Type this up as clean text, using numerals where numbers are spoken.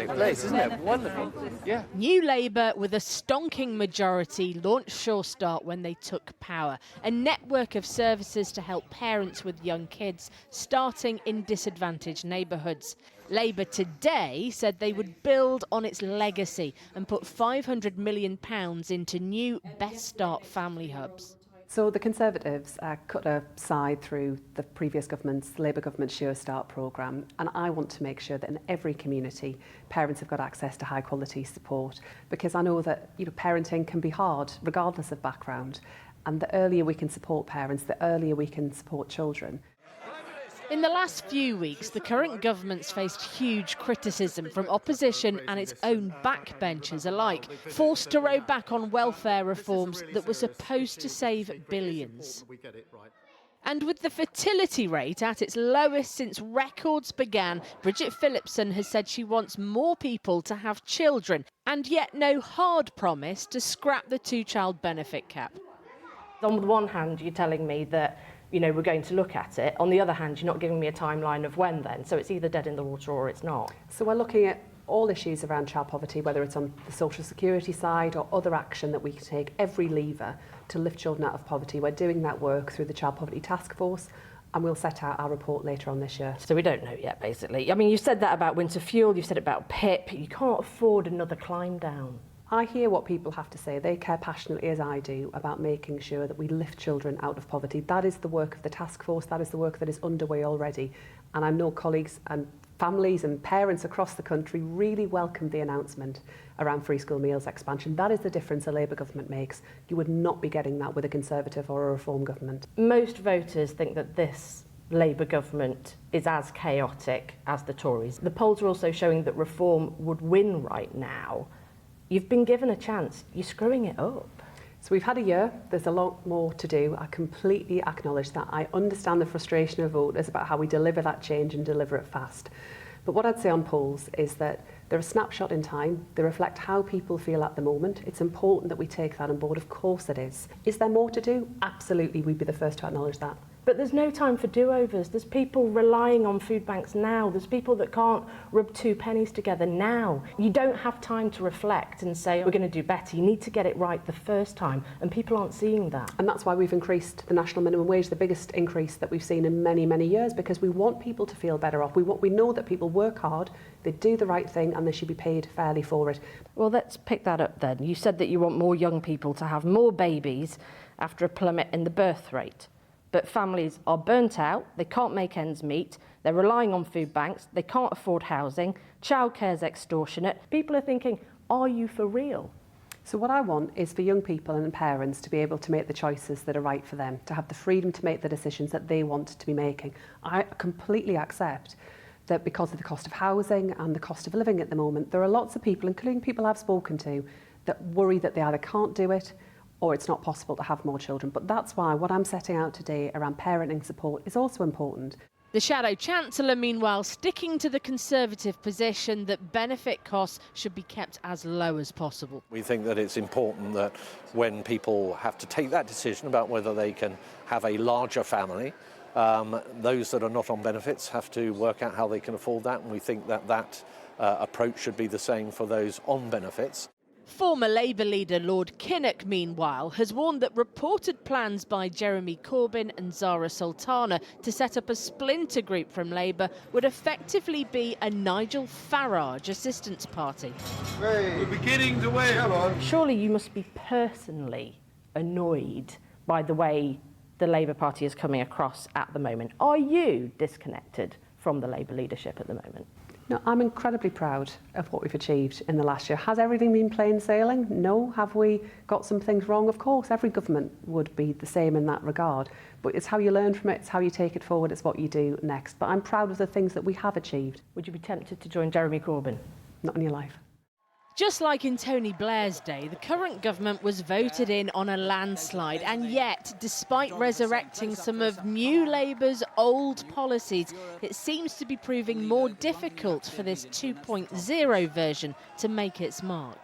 fantastic place, isn't it? Wonderful. Yeah. New Labour, with a stonking majority, launched Sure Start when they took power, a network of services to help parents with young kids starting in disadvantaged neighbourhoods. Labour today said they would build on its legacy and put £500 million into new Best Start family hubs. So the Conservatives cut a side through the previous government's, Labour government's Sure Start programme, and I want to make sure that in every community parents have got access to high quality support, because I know that parenting can be hard regardless of background, and the earlier we can support parents, the earlier we can support children. In the last few weeks, the current government's faced huge criticism from opposition and its own backbenchers alike, forced to row back on welfare reforms that were supposed to save billions. And with the fertility rate at its lowest since records began, Bridget Phillipson has said she wants more people to have children, and yet no hard promise to scrap the two-child benefit cap. On the one hand, you're telling me that we're going to look at it. On the other hand, you're not giving me a timeline of when then. So it's either dead in the water or it's not. So we're looking at all issues around child poverty, whether it's on the social security side or other action that we can take, every lever to lift children out of poverty. We're doing that work through the Child Poverty Task Force, and we'll set out our report later on this year. So we don't know yet, basically. I mean, you said that about winter fuel, you've said it about PIP. You can't afford another climb down. I hear what people have to say. They care passionately, as I do, about making sure that we lift children out of poverty. That is the work of the task force. That is the work that is underway already. And I know colleagues and families and parents across the country really welcomed the announcement around free school meals expansion. That is the difference a Labour government makes. You would not be getting that with a Conservative or a Reform government. Most voters think that this Labour government is as chaotic as the Tories. The polls are also showing that Reform would win right now. You've been given a chance. You're screwing it up. So we've had a year. There's a lot more to do. I completely acknowledge that. I understand the frustration of voters about how we deliver that change and deliver it fast. But what I'd say on polls is that they're a snapshot in time. They reflect how people feel at the moment. It's important that we take that on board. Of course it is. Is there more to do? Absolutely. We'd be the first to acknowledge that. But there's no time for do-overs. There's people relying on food banks now. There's people that can't rub two pennies together now. You don't have time to reflect and say, we're going to do better. You need to get it right the first time, and people aren't seeing that. And that's why we've increased the national minimum wage, the biggest increase that we've seen in many, many years, because we want people to feel better off. We know that people work hard, they do the right thing, and they should be paid fairly for it. Well, let's pick that up then. You said that you want more young people to have more babies after a plummet in the birth rate. But families are burnt out, they can't make ends meet, they're relying on food banks, they can't afford housing, childcare's extortionate. People are thinking, are you for real? So what I want is for young people and parents to be able to make the choices that are right for them, to have the freedom to make the decisions that they want to be making. I completely accept that because of the cost of housing and the cost of living at the moment, there are lots of people, including people I've spoken to, that worry that they either can't do it or it's not possible to have more children. But that's why what I'm setting out today around parenting support is also important. The Shadow Chancellor, meanwhile, sticking to the Conservative position that benefit costs should be kept as low as possible. We think that it's important that when people have to take that decision about whether they can have a larger family, those that are not on benefits have to work out how they can afford that, and we think that that approach should be the same for those on benefits. Former Labour leader Lord Kinnock, meanwhile, has warned that reported plans by Jeremy Corbyn and Zara Sultana to set up a splinter group from Labour would effectively be a Nigel Farage assistance party. We're beginning to wait. Come on. Surely you must be personally annoyed by the way the Labour Party is coming across at the moment. Are you disconnected from the Labour leadership at the moment? No, I'm incredibly proud of what we've achieved in the last year. Has everything been plain sailing? No. Have we got some things wrong? Of course, every government would be the same in that regard. But it's how you learn from it, it's how you take it forward, it's what you do next. But I'm proud of the things that we have achieved. Would you be tempted to join Jeremy Corbyn? Not in your life. Just like in Tony Blair's day, the current government was voted in on a landslide, and yet, despite resurrecting some of New Labour's old policies, it seems to be proving more difficult for this 2.0 version to make its mark.